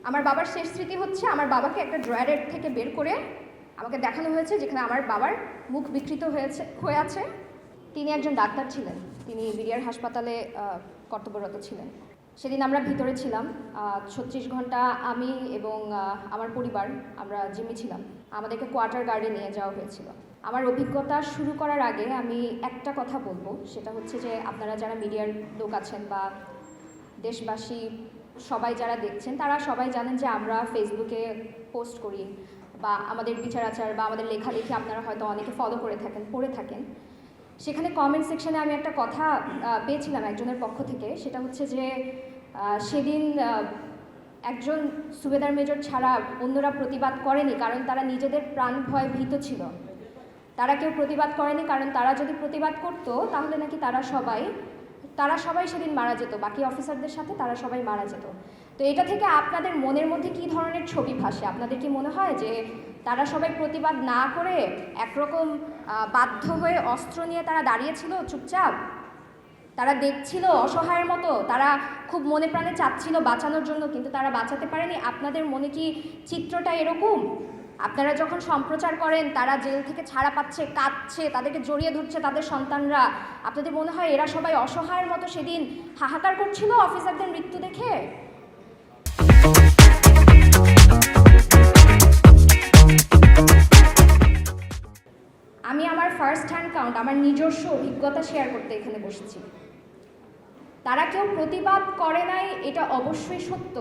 আমার বাবার শেষ স্মৃতি হচ্ছে আমার বাবাকে একটা ড্রয়ারের থেকে বের করে আমাকে দেখানো হয়েছে যেখানে আমার বাবার মুখ বিকৃত হয়ে আছে। তিনি একজন ডাক্তার ছিলেন, তিনি বিডিআর হাসপাতালে কর্তব্যরত ছিলেন। সেদিন আমরা ভিতরে ছিলাম 36 ঘন্টা, আমি এবং আমার পরিবার আমরা জিম্মি ছিলাম। আমাদেরকে কোয়ার্টার গার্ডে নিয়ে যাওয়া হয়েছিল। আমার অভিজ্ঞতা শুরু করার আগে আমি একটা কথা বলবো, সেটা হচ্ছে যে আপনারা যারা মিডিয়ার লোক আছেন বা দেশবাসী সবাই যারা দেখছেন, তারা সবাই জানেন যে আমরা ফেসবুকে পোস্ট করি বা আমাদের বিচার আচার বা আমাদের লেখালেখি আপনারা হয়তো অনেকে ফলো করে থাকেন, পড়ে থাকেন। সেখানে কমেন্ট সেকশনে আমি একটা কথা পেয়েছিলাম একজনের পক্ষ থেকে, সেটা হচ্ছে যে সেদিন একজন সুবেদার মেজর ছাড়া অন্যরা প্রতিবাদ করেনি কারণ তারা নিজেদের প্রাণ ভয় ভীত ছিল। তারা কেউ প্রতিবাদ করেনি কারণ তারা যদি প্রতিবাদ করতো তাহলে নাকি তারা সবাই সেদিন মারা যেত, বাকি অফিসারদের সাথে তারা সবাই মারা যেত। তো এটা থেকে আপনাদের মনের মধ্যে কী ধরনের ছবি ভাসে? আপনাদের কি মনে হয় যে তারা সবাই প্রতিবাদ না করে একরকম বাধ্য হয়ে অস্ত্র নিয়ে তারা দাঁড়িয়েছিল চুপচাপ, তারা দেখছিল অসহায়ের মতো, তারা খুব মনে প্রাণে চাচ্ছিল বাঁচানোর জন্য কিন্তু তারা বাঁচাতে পারেনি? আপনাদের মনে কি চিত্রটা এরকম? আপনারা যখন সম্প্রচার করেন তারা জেল থেকে ছাড়া পাচ্ছে, কাঁদছে, তাদেরকে জড়িয়ে ধরছে তাদের সন্তানরা, আপনাদের মনে হয় এরা সবাই অসহায়ের মতো সেদিন হাহাকার করছিল অফিসারদের মৃত্যু দেখে? আমি আমার ফার্স্ট হ্যান্ড কাউন্ট, আমার নিজস্ব অভিজ্ঞতা শেয়ার করতে এখানে বসেছি। তারা কেউ প্রতিবাদ করে নাই, এটা অবশ্যই সত্য।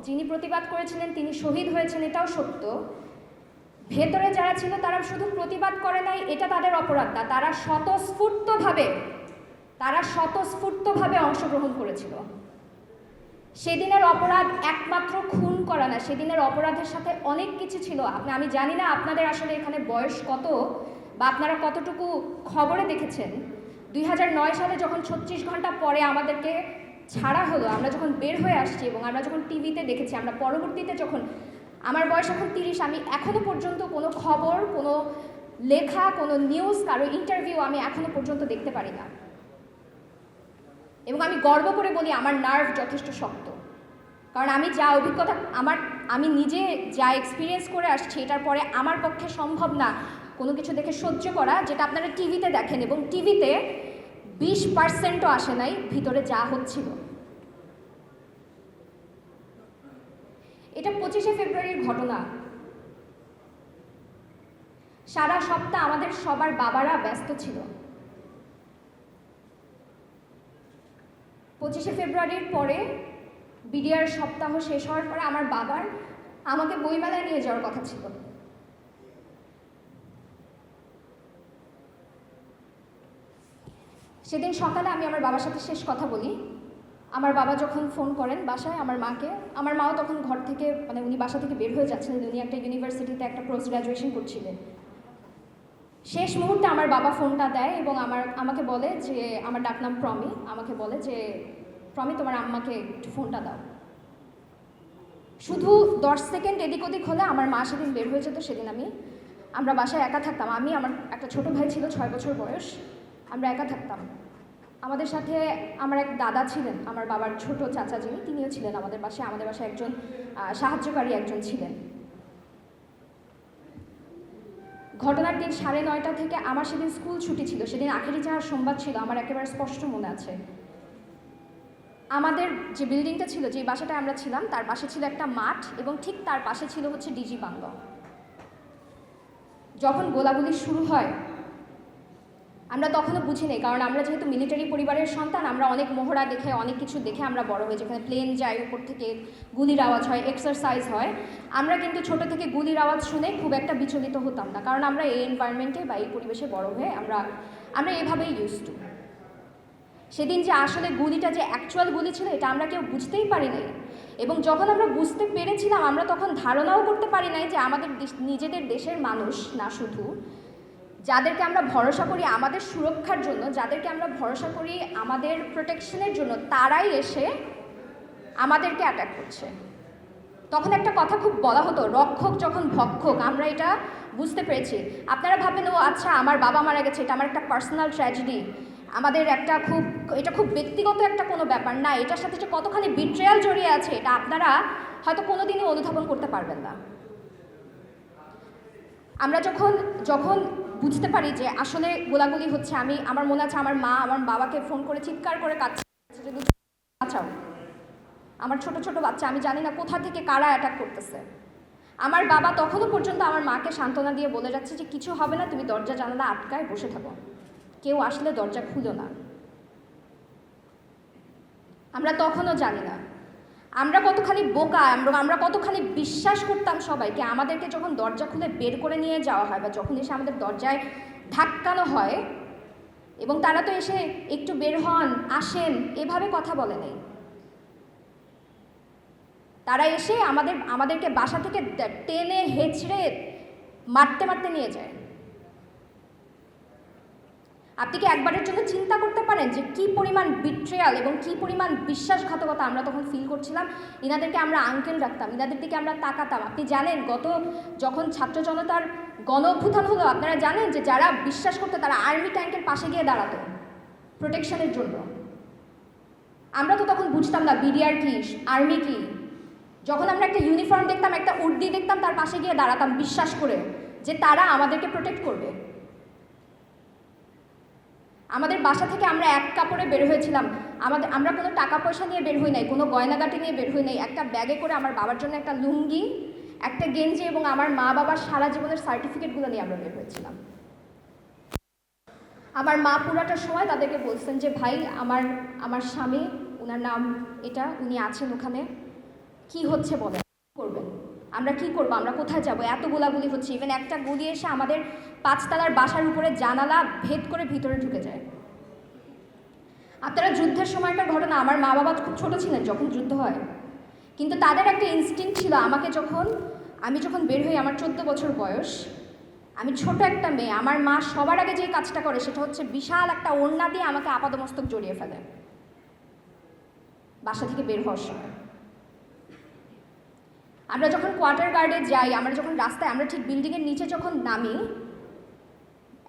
যিনি প্রতিবাদ করেছিলেন তিনি শহীদ হয়েছেন, এটাও সত্য। ভেতরে যারা ছিল তারা শুধু প্রতিবাদ করে নাই, এটা তাদের অপরাধ না, তারা স্বতঃস্ফূর্তভাবে অংশগ্রহণ করেছিল। সেদিনের অপরাধ একমাত্র খুন করা না, সেদিনের অপরাধের সাথে অনেক কিছু ছিল। আমি জানি না আপনাদের আসলে এখানে বয়স কত বা আপনারা কতটুকু খবরে দেখেছেন। 2009 সালে যখন 36 ঘন্টা পরে আমাদেরকে ছাড়া হলো, আমরা যখন বের হয়ে আসছি এবং আমরা যখন টিভিতে দেখেছি, আমরা পরবর্তীতে যখন, আমার বয়স এখন 30, আমি এখনো পর্যন্ত কোনো খবর, কোনো লেখা, কোনো নিউজ, কারো ইন্টারভিউ আমি এখনো পর্যন্ত দেখতে পারি না। এবং আমি গর্ব করে বলি আমার নার্ভ যথেষ্ট শক্ত, কারণ আমি যা অভিজ্ঞতা, আমি নিজে যা এক্সপিরিয়েন্স করে আসছি, এটার পরে আমার পক্ষে সম্ভব না কোনো কিছু দেখে সহ্য করা যেটা আপনারা টিভিতে দেখেন। এবং টিভিতে 20%ও আসে নাই ভিতরে যা হচ্ছিল। এটা 25শে ফেব্রুয়ারির ঘটনা। সারা সপ্তাহ আমাদের সবার বাবারা ব্যস্ত ছিল। 25শে ফেব্রুয়ারির পরে বিডিআর সপ্তাহ শেষ হওয়ার পরে আমার বাবার আমাকে বইমেলায় নিয়ে যাওয়ার কথা ছিল। সেদিন সকালে আমি আমার বাবার সাথে শেষ কথা বলি। আমার বাবা যখন ফোন করেন বাসায় আমার মাকে, আমার মাও তখন ঘর থেকে, মানে উনি বাসা থেকে বের হয়ে যাচ্ছিলেন, উনি একটা ইউনিভার্সিটিতে একটা পোস্ট গ্র্যাজুয়েশন করছিলেন। শেষ মুহূর্তে আমার বাবা ফোনটা দেয় এবং আমাকে বলে যে, আমার ডাকনাম প্রমি, আমাকে বলে যে প্রমি তোমার আম্মাকে একটু ফোনটা দাও। শুধু 10 সেকেন্ড এদিক ওদিক হলে আমার মা সেদিন বের হয়ে যেত। সেদিন আমরা বাসায় একা থাকতাম। আমার একটা ছোট ভাই ছিল 6 বছর বয়স, আমরা একা থাকতাম। আমাদের সাথে আমার এক দাদা ছিলেন, আমার বাবার ছোট চাচা যিনি, তিনিও ছিলেন আমাদের বাসায় একজন সাহায্যকারী একজন ছিলেন। ঘটনার দিন 9:30 থেকে আমার সেদিন স্কুল ছুটি ছিল, সেদিন আখেরি যাওয়ার সোমবার ছিল, আমার একেবারে স্পষ্ট মনে আছে। আমাদের যে বিল্ডিংটা ছিল, যে বাসাটায় আমরা ছিলাম, তার পাশে ছিল একটা মাঠ এবং ঠিক তার পাশে ছিল হচ্ছে ডিজি বাংলা। যখন গোলাগুলি শুরু হয় আমরা তখনও বুঝি নেই, কারণ আমরা যেহেতু মিলিটারি পরিবারের সন্তান, আমরা অনেক মহড়া দেখে, অনেক কিছু দেখে আমরা বড় হই, যেখানে প্লেন যায় উপর থেকে, গুলির আওয়াজ হয়, এক্সারসাইজ হয়। আমরা কিন্তু ছোট থেকে গুলির আওয়াজ শুনে খুব একটা বিচলিত হতাম না, কারণ আমরা এই এনভায়রনমেন্টে বা এই পরিবেশে বড় হয়ে আমরা এভাবেই ইউজ টু। সেদিন যে আসলে গুলিটা যে অ্যাকচুয়াল গুলি ছিল এটা আমরা কেউ বুঝতেই পারি নাই। এবং যখন আমরা বুঝতে পেরেছিলাম, আমরা তখন ধারণাও করতে পারি নাই যে আমাদের নিজেদের দেশের মানুষ না, শুধু যাদেরকে আমরা ভরসা করি আমাদের সুরক্ষার জন্য, যাদেরকে আমরা ভরসা করি আমাদের প্রোটেকশনের জন্য, তারাই এসে আমাদেরকে অ্যাটাক করছে। তখন একটা কথা খুব বলা হতো, রক্ষক যখন ভক্ষক। আমরা এটা বুঝতে পেরেছি। আপনারা ভাবেন ও আচ্ছা আমার বাবা মারা গেছে, এটা আমার একটা পার্সোনাল ট্র্যাজেডি, আমাদের এটা খুব ব্যক্তিগত একটা কোনো ব্যাপার না, এটার সাথে যে কতখানি বিট্রেয়াল জড়িয়ে আছে এটা আপনারা হয়তো কোনোদিনই অনুধাবন করতে পারবেন না। আমরা যখন বুঝতে পারি যে আসলে গোলাগুলি হচ্ছে, আমার মনে আছে আমার মা আমার বাবাকে ফোন করে চিৎকার করে কাঁদছে যে বাঁচাও, আমার ছোট ছোট বাচ্চা, আমি জানি না কোথা থেকে কারা অ্যাটাক করতেছে। আমার বাবা তখনও পর্যন্ত আমার মাকে সান্ত্বনা দিয়ে বলে যাচ্ছে যে কিছু হবে না, তুমি দরজা জানালা আটকায় বসে থাকো, কেউ আসলে দরজা খুলো না। আমরা তখনও জানি না আমরা কতখানি বোকা, আমরা কতখানি বিশ্বাস করতাম সবাইকে। আমাদেরকে যখন দরজা খুলে বের করে নিয়ে যাওয়া হয় বা যখন এসে আমাদের দরজায় ধাক্কানো হয়, এবং তারা তো এসে একটু বের হন, আসেন, এভাবে কথা বলে নেই। তারা এসে আমাদেরকে বাসা থেকে টেনে হেঁচড়ে মারতে মারতে নিয়ে যায়। আপনি কি একবারের জন্য চিন্তা করতে পারেন যে কী পরিমাণ বিট্রেয়াল এবং কী পরিমাণ বিশ্বাসঘাতকতা আমরা তখন ফিল করছিলাম? ইনাদেরকে আমরা আঙ্কেল রাখতাম, ইনাদের দিকে আমরা তাকাতাম। আপনি জানেন যখন ছাত্র জনতার গণ অভ্যুত্থান হলো, আপনারা জানেন যে যারা বিশ্বাস করতো তারা আর্মি ট্যাঙ্কের পাশে গিয়ে দাঁড়াতো প্রোটেকশনের জন্য। আমরা তো তখন বুঝতাম না বিডিআর কি, আর্মি কি। যখন আমরা একটা ইউনিফর্ম দেখতাম, একটা উর্দি দেখতাম, তার পাশে গিয়ে দাঁড়াতাম বিশ্বাস করে যে তারা আমাদেরকে প্রোটেক্ট করবে। আমাদের বাসা থেকে আমরা এক কাপড়ে বের হয়েছিলাম, আমরা কোনো টাকা পয়সা নিয়ে বের হই নাই, কোনো গয়নাগাটি নিয়ে বের হই নাই। একটা ব্যাগে করে আমার বাবার জন্য একটা লুঙ্গি, একটা গেঞ্জি এবং আমার মা বাবার সারা জীবনের সার্টিফিকেটগুলো নিয়ে আমরা বের হয়েছিলাম। আমার মা পুরাটা সময় তাদেরকে বলছেন যে ভাই, আমার স্বামী, ওনার নাম এটা, উনি আছেন ওখানে, কি হচ্ছে বলেন, করবেন, আমরা কি করবো, আমরা কোথায় যাবো, এত গোলাগুলি হচ্ছে। ইভেন একটা গুলি এসে আমাদের 5 তলার বাসার উপরে জানালা ভেদ করে ভিতরে ঢুকে যায়। আপনারা যুদ্ধের সময়কার ঘটনা, আমার মা বাবা খুব ছোট ছিলেন যখন যুদ্ধ হয়, কিন্তু তাদের একটা ইনস্টিংক্ট ছিল। আমি যখন বের হই, আমার 14 বছর বয়স, আমি ছোট একটা মেয়ে, আমার মা সবার আগে যে কাজটা করে সেটা হচ্ছে বিশাল একটা ওড়না দিয়ে আমাকে আপাদমস্তক জড়িয়ে ফেলে বাসা থেকে বের হওয়ার সময়। আমরা যখন কোয়ার্টার গার্ডে যাই, আমরা যখন রাস্তায়, আমরা ঠিক বিল্ডিংয়ের নিচে যখন নামি,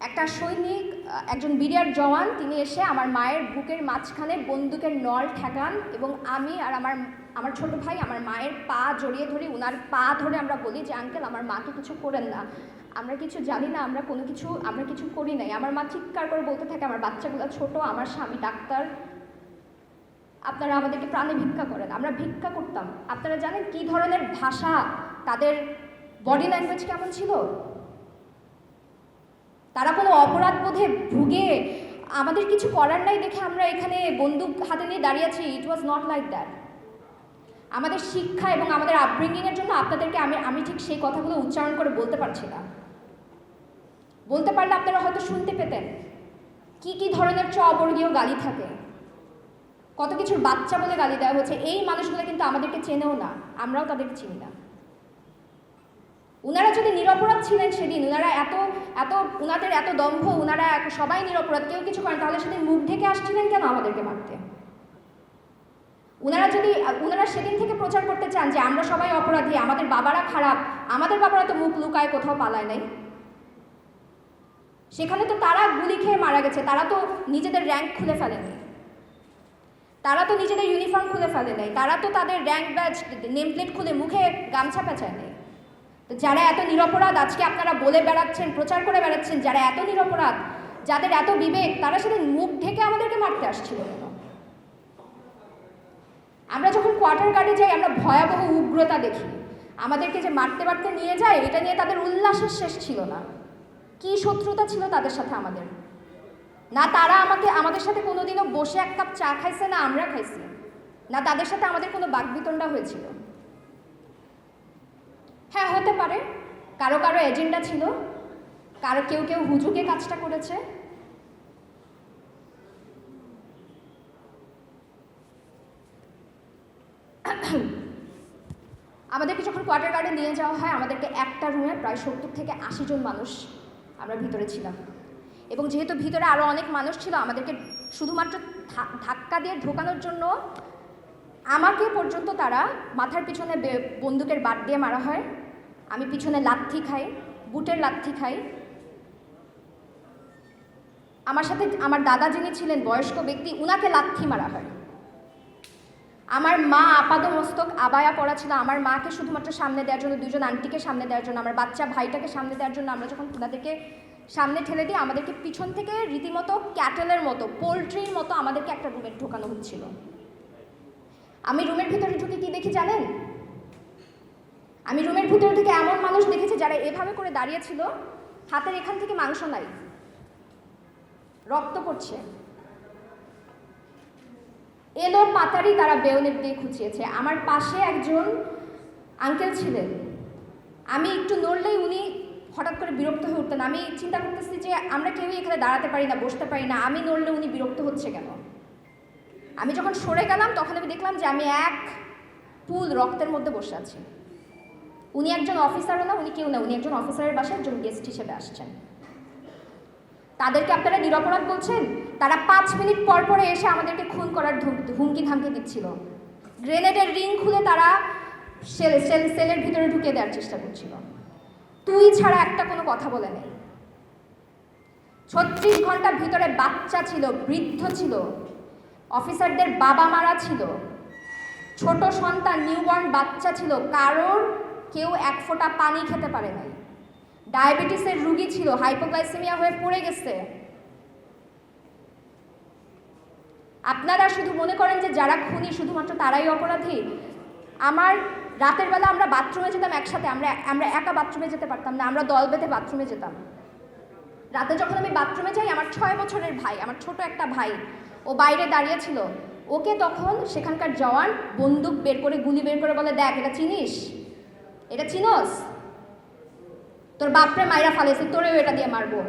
একটা সৈনিক, একজন বিডিআর জওয়ান, তিনি এসে আমার মায়ের বুকের মাঝখানে বন্দুকের নল ঠেকান এবং আমি আর আমার ছোট ভাই আমার মায়ের পা জড়িয়ে ধরি। ওনার পা ধরে আমরা বলি যে আঙ্কেল, আমার মাকে কিছু করেন না, আমরা কিছু জানি না, আমরা কিছু করি নাই। আমার মা চিৎকার করে বলতে থাকে আমার বাচ্চাগুলো ছোট, আমার স্বামী ডাক্তার, আপনারা আমাদেরকে প্রাণে ভিক্ষা করেন। আমরা ভিক্ষা করতাম। আপনারা জানেন কি ধরনের ভাষা, তাদের বডি ল্যাঙ্গুয়েজ কেমন ছিল? তারা কোনো অপরাধ বোধে ভুগে আমাদের কিছু করার নাই দেখে আমরা এখানে বন্দুক হাতে নিয়ে দাঁড়িয়ে আছি। ইট ওয়াজ নট লাইক দ্যাট। আমাদের শিক্ষা এবং আমাদের আপব্রিঙ্গিংয়ের জন্য আপনাদেরকে আমি ঠিক সেই কথাগুলো উচ্চারণ করে বলতে পারছি না। বলতে পারলে আপনারা হয়তো শুনতে পেতেন কি কি ধরনের অবর্গীয় গালি থাকে, কত কিছুর বাচ্চা বলে গালি দেওয়া হচ্ছে। এই মানুষগুলো কিন্তু আমাদেরকে চেনেও না, আমরাও তাদেরকে চিনি না। ওনারা যদি নিরপরাধ ছিলেন সেদিন, ওনাদের এত দম্ভ, ওনারা সবাই নিরপরাধ, কেউ কিছু করেন, তাহলে সেদিন মুখ ঢেকে আসছিলেন কেন আমাদেরকে মারতে? ওনারা সেদিন থেকে প্রচার করতে চান যে আমরা সবাই অপরাধী, আমাদের বাবারা খারাপ, আমাদের বাবারা তো মুখ লুকায় কোথাও পালায় নাই, সেখানে তো তারা গুলি খেয়ে মারা গেছে, তারা তো নিজেদের র্যাঙ্ক খুলে ফেলেনি, তারা তো নিজেদের ইউনিফর্ম খুলে ফেলে নাই, তারা তো তাদের র্যাঙ্ক ব্যাজ নেম প্লেট খুলে মুখে গামছা পেঁচায় নেই। তো যারা এত নিরপরাধ আজকে আপনারা বলে বেড়াচ্ছেন, প্রচার করে বেড়াচ্ছেন, যারা এত নিরপরাধ, যাদের এত বিবেক, তারা সেদিন মুখ ঢেকে আমাদেরকে মারতে আসছিল কেন? আমরা যখন কোয়ার্টার গার্ডে যাই আমরা ভয়াবহ উগ্রতা দেখি। আমাদেরকে যে মারতে মারতে নিয়ে যায়, এটা নিয়ে তাদের উল্লাসের শেষ ছিল না। কি শত্রুতা ছিল তাদের সাথে আমাদের? না তারা আমাদের সাথে কোনোদিনও বসে এক কাপ চা খাইছে, না আমরা খাইছি, না তাদের সাথে আমাদের কোনো বাকবিতণ্ডা হয়েছিল। হ্যাঁ, হতে পারে কারো কারো এজেন্ডা ছিল, কেউ হুজুগে কাজটা করেছে। আমাদেরকে যখন কোয়ার্টার গার্ডে নিয়ে যাওয়া হয়, আমাদেরকে একটা রুমে প্রায় 70 থেকে 80 জন মানুষ আমরা ভিতরে ছিলাম, এবং যেহেতু ভিতরে আরও অনেক মানুষ ছিল, আমাদেরকে শুধুমাত্র ধাক্কা দিয়ে ঢোকানোর জন্য আমাকে পর্যন্ত তারা মাথার পিছনে বন্দুকের বাট দিয়ে মারা হয়। আমি পিছনে লাথি খাই, বুটের লাথি খাই। আমার সাথে আমার দাদা যিনি ছিলেন বয়স্ক ব্যক্তি, উনাকে লাথি মারা হয়। আমার মা আপাদমস্তক আবায়া পরা ছিল, আমার মাকে শুধুমাত্র সামনে দেওয়ার জন্য, দুজন আন্টিকে সামনে দেওয়ার জন্য, আমার বাচ্চা ভাইটাকে সামনে দেওয়ার জন্য আমরা যখন ওনাদেরকে সামনে ঠেলে দিই, আমাদেরকে পিছন থেকে রীতিমতো ক্যাটেলের মতো, পোলট্রির মতো আমাদেরকে একটা রুমে ঢোকানো হচ্ছিল। আমি রুমের ভিতরে ঢুকে কি দেখি জানেন? আমি রুমের ভিতরে থেকে এমন মানুষ দেখেছি যারা এভাবে করে দাঁড়িয়েছিল, হাতের এখান থেকে মাংস নাই, রক্ত পড়ছে, এলো পাতারি তারা বেয়নেট দিয়ে খুঁচিয়েছে। আমার পাশে একজন আঙ্কেল ছিলেন, আমি একটু নড়লেই উনি হঠাৎ করে বিরক্ত হয়ে উঠতেন। আমি চিন্তা করতেছি যে আমরা কেউই এখানে দাঁড়াতে পারি না, বসতে পারি না, আমি নড়লে উনি বিরক্ত হচ্ছে কেন। আমি যখন সরে গেলাম তখন আমি দেখলাম যে আমি এক পুল রক্তের মধ্যে বসে আছি। উনি একজন অফিসারও না, উনি কেউ না, উনি একজন অফিসারের বাসায় একজন গেস্ট হিসেবে আসছেন। তাদেরকে আপনারা নিরপরাধ বলছেন? তারা 5 মিনিট পর পরে এসে আমাদেরকে খুন করার হুমকি ধামকি দিচ্ছিল। গ্রেনেডের রিং খুলে তারা সেলের ভিতরে ঢুকিয়ে দেওয়ার চেষ্টা করছিল। তুই ছাড়া একটা কোনো কথা বলে নেই। 36 ঘন্টার ভিতরে বাচ্চা ছিল, বৃদ্ধ ছিল, অফিসারদের বাবা মারা ছিল, ছোট সন্তান নিউবর্ন বাচ্চা ছিল, কারোর কেউ এক ফোঁটা পানি খেতে পারে নাই। ডায়াবেটিসের রোগী ছিল, হাইপোগ্লাইসেমিয়া হয়ে পড়ে গেছে। আপনারা শুধু মনে করেন যে যারা খুনি শুধুমাত্র তারাই অপরাধী। আমার রাতের বেলা আমরা বাথরুমে যেতাম একসাথে, আমরা একা বাথরুমে যেতে পারতাম না, আমরা দল বেঁধে বাথরুমে যেতাম। রাতে যখন আমি বাথরুমে যাই, আমার 6 বছরের ভাই, আমার ছোট একটা ভাই, ও বাইরে দাঁড়িয়ে ছিল। ওকে তখন সেখানকার জওয়ান বন্দুক বের করে, গুলি বের করে বলে, দেখ এটা চিনিস, এটা চিনস, তোর বাপরে মাইরা ফালেছে, তোরেও এটা দিয়ে মারবো।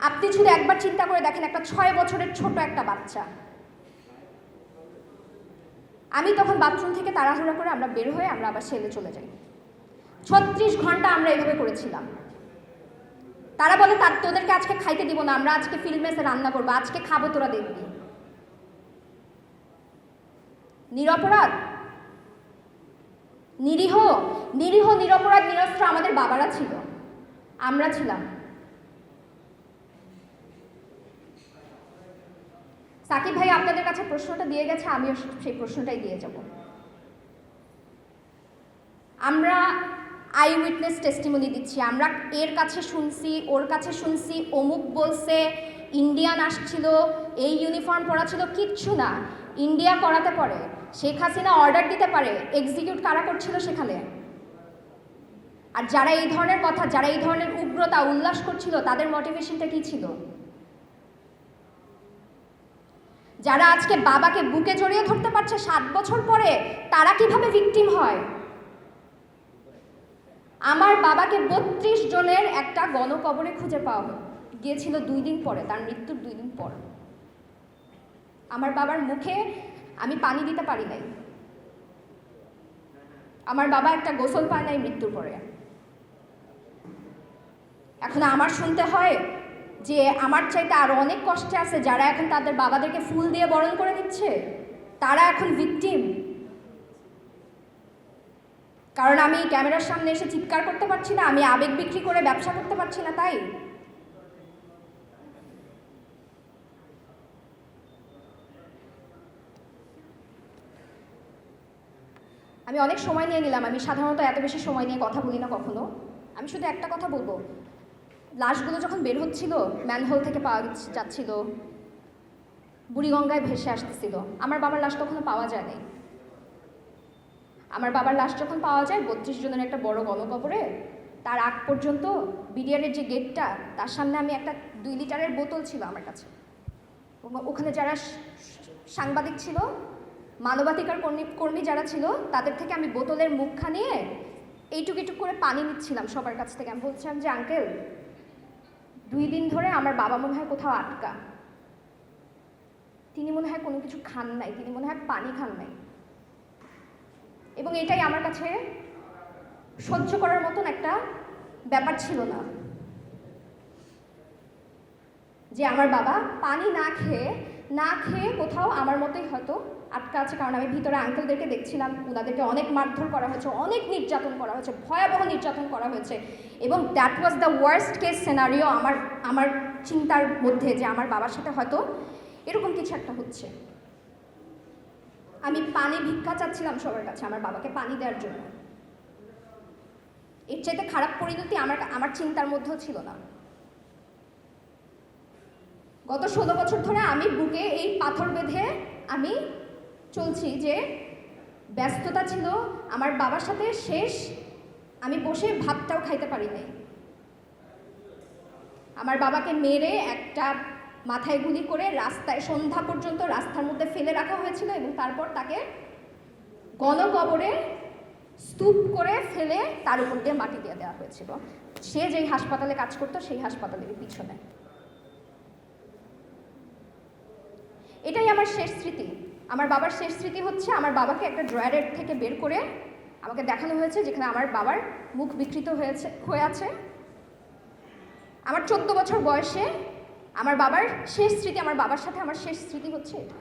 আপনি শুধু একবার চিন্তা করে দেখেন, একটা 6 বছরের ছোট একটা বাচ্চা। আমি তখন বাথরুম থেকে তাড়াহুড়া করে আমরা বের হয়ে আমরা আবার সেলে চলে যাই। 36 ঘন্টা আমরা এইভাবে করেছিলাম। তারা বলে তোদেরকে আজকে খাইতে দিব না, আমরা আজকে ফিল্ড মেসে রান্না করবো, আজকে খাবো, তোরা দেখবি। নিরপরাধ, নিরীহ, নিরীহ, নিরপরাধ, নিরস্ত্র আমাদের বাবারা ছিল, আমরা ছিলাম। সাকিব ভাই আপনাদের কাছে প্রশ্নটা দিয়ে গেছে, আমিও সেই প্রশ্নটাই দিয়ে যাব। আমরা আই উইটনেস টেস্টিমনি দিচ্ছি, আমরা এর কাছে শুনছি, ওর কাছে শুনছি, অমুক বলছে, ইন্ডিয়ান আসছিল, এই ইউনিফর্ম পরা ছিল, কিচ্ছু না। ইন্ডিয়া করাতে পারে, শেখ হাসিনা অর্ডার দিতে পারে, এক্সিকিউট কারা করছিল সেখানে। আর যারা এই ধরনের কথা, যারা এই ধরনের উগ্রতা উল্লাস করছিল, তাদের মোটিভেশনটা কি ছিল? যারা আজকে বাবাকে বুকে জড়িয়ে ধরতে পারছে 7 বছর পরে, তারা কিভাবে ভিকটিম হয়? আমার বাবাকে 32 জনের একটা গণকবরে খুঁজে পাওয়া গিয়েছিল 2 দিন পরে, তার মৃত্যুর 2 দিন পর। আমার বাবার মুখে আমি পানি দিতে পারি নাই, আমার বাবা একটা গোসল পায় নাই মৃত্যুর পরে। এখন আমার শুনতে হয় যে আমার চাইতে আরো অনেক কষ্টে আছে যারা এখন তাদের বাবাদেরকে ফুল দিয়ে বরণ করে দিচ্ছে, তারা এখন ভিকটিম। কারণ আমি ক্যামেরার সামনে এসে চিৎকার করতে পারছি না, আমি আবেগ বিক্রি করে ব্যবসা করতে পারছি না, তাই। আমি অনেক সময় নিয়ে নিলাম, আমি সাধারণত এত বেশি সময় নিয়ে কথা বলি না কখনো। আমি শুধু একটা কথা বলবো, লাশগুলো যখন বের হচ্ছিল, ম্যানহোল থেকে পাওয়া যাচ্ছিল, বুড়িগঙ্গায় ভেসে আসতেছিল, আমার বাবার লাশ তখনও পাওয়া যায় নাই। আমার বাবার লাশ যখন পাওয়া যায় 32 জনের একটা বড় গণকবরে, তার আগ পর্যন্ত বিডিআরের যে গেটটা, তার সামনে আমি একটা 2 লিটারের বোতল ছিল আমার কাছে। ওখানে যারা সাংবাদিক ছিল, মানবাধিকার কর্মী যারা ছিল, তাদের থেকে আমি বোতলের মুখখানা নিয়ে এইটুক করে পানি নিচ্ছিলাম সবার কাছ থেকে। আমি বলছিলাম যে আঙ্কেল, 2 দিন ধরে আমার বাবা মনে হয় কোথাও আটকা, তিনি মনে হয় কোনো কিছু খান নাই, তিনি মনে হয় পানি খান নাই। এবং এটাই আমার কাছে সহ্য করার মতন একটা ব্যাপার ছিল না, যে আমার বাবা পানি না খেয়ে কোথাও আমার মতোই হয়তো আটকা আছে, কারণ আমি ভিতরে আঙ্কেলদেরকে দেখছিলাম, ওনাদেরকে অনেক মারধর করা হয়েছে, অনেক নির্যাতন করা হয়েছে, ভয়াবহ নির্যাতন করা হয়েছে। এবং that was the worst case scenario আমার চিন্তার মধ্যে, যে আমার বাবার সাথে হয়তো এরকম কিছু একটা হচ্ছে। আমি পানি ভিক্ষা চাচ্ছিলাম সবার কাছে আমার বাবাকে পানি দেওয়ার জন্য। এর চাইতে খারাপ পরিণতি আমার চিন্তার মধ্যেও ছিল না। গত 16 বছর ধরে আমি বুকে এই পাথর বেঁধে আমি চলছি, যে ব্যস্ততা ছিল আমার বাবার সাথে শেষ, আমি বসে ভাতটাও খাইতে পারি নাই। আমার বাবাকে মেরে একটা মাথায় গুলি করে রাস্তায় সন্ধ্যা পর্যন্ত রাস্তার মধ্যে ফেলে রাখা হয়েছিল, এবং তারপর তাকে গণকবরে স্তূপ করে ফেলে তার উপর দিয়ে মাটি দিয়ে দেওয়া হয়েছিল, সে যেই হাসপাতালে কাজ করতো সেই হাসপাতালের পিছনে। এটাই আমার শেষ স্মৃতি। আমার বাবার শেষ স্মৃতি হচ্ছে আমার বাবাকে একটা ড্রয়ারের থেকে বের করে আমাকে দেখানো হয়েছে, যেখানে আমার বাবার মুখ বিকৃত হয়ে আছে। আমার 14 বছর বয়সে আমার বাবার শেষ স্মৃতি, আমার বাবার সাথে আমার শেষ স্মৃতি হচ্ছে এটা।